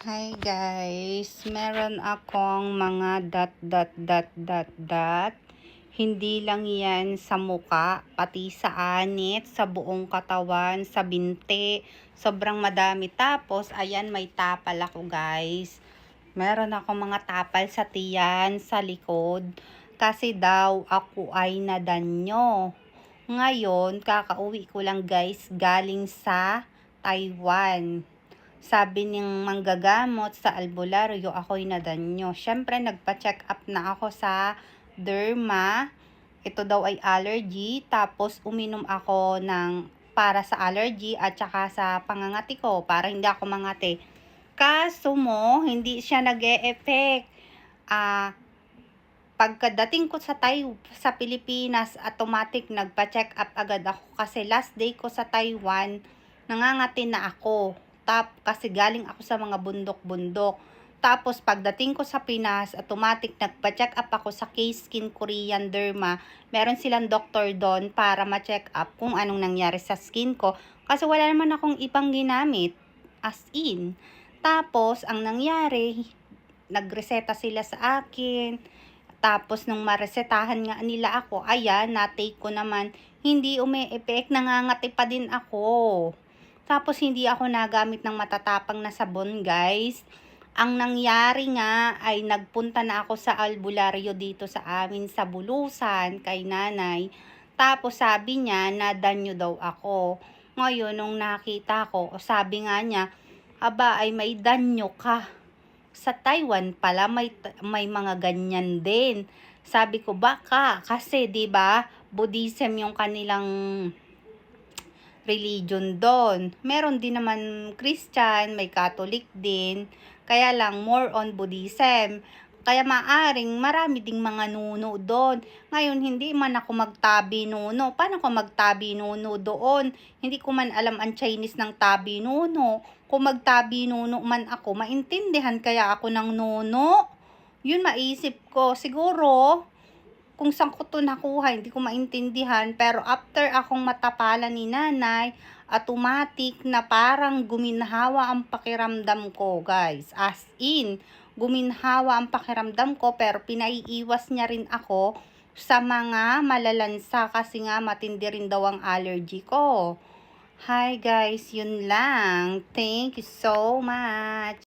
Hi guys, meron akong mga dot. Hindi lang yan sa muka, pati sa anit, sa buong katawan, sa binti. Sobrang madami. Tapos, ayan, may tapal ako guys. Meron akong mga tapal sa tiyan, sa likod. Kasi daw ako ay nadanyo. Ngayon, kakauwi ko lang guys, galing sa Taiwan. Sabi ng manggagamot sa albularyo, ako'y nadanyo. Siyempre, nagpa-check up na ako sa derma. Ito daw ay allergy. Tapos, uminom ako ng para sa allergy at saka sa pangangati ko, para hindi ako mangati. Kaso mo, hindi siya nag-e-effect. Pagkadating ko sa Pilipinas, automatic nagpa-check up agad ako kasi last day ko sa Taiwan, nangangati na ako. Kasi galing ako sa mga bundok-bundok. Tapos pagdating ko sa Pinas, automatic nagpa-check up ako sa K-Skin Korean Derma. Meron silang doktor doon para ma-check up kung anong nangyari sa skin ko. Kasi wala naman akong ibang ginamit. As in. Tapos, ang nangyari, nagreseta sila sa akin. Tapos, nung maresetahan nga nila ako, ayan, na-take ko naman. Hindi umi-effect, nangangati pa din ako. Tapos, hindi ako nagamit ng matatapang na sabon, guys. Ang nangyari nga ay nagpunta na ako sa albularyo dito sa amin sa Bulusan, kay nanay. Tapos, sabi niya, nadanyo daw ako. Ngayon, nung nakita ko, sabi nga niya, aba, ay may danyo ka. Sa Taiwan pala may mga ganyan din. Sabi ko baka kasi 'di ba, Buddhism yung kanilang religion doon. Meron din naman Christian, may Catholic din. Kaya lang more on Buddhism. Kaya maaring marami ding mga nuno doon. Ngayon, hindi man ako magtabi nuno. Paano ko magtabi nuno doon? Hindi ko man alam ang Chinese ng tabi nuno. Kung magtabi nuno man ako, maintindihan kaya ako ng nuno? Yun maisip ko. Siguro, kung saan ko to nakuha, hindi ko maintindihan. Pero after akong matapalan ni nanay, automatic na parang guminhawa ang pakiramdam ko, guys. As in, guminhawa ang pakiramdam ko, pero pinaiiwas niya rin ako sa mga malalansa kasi nga matindi rin daw ang allergy ko. Hi guys, yun lang. Thank you so much.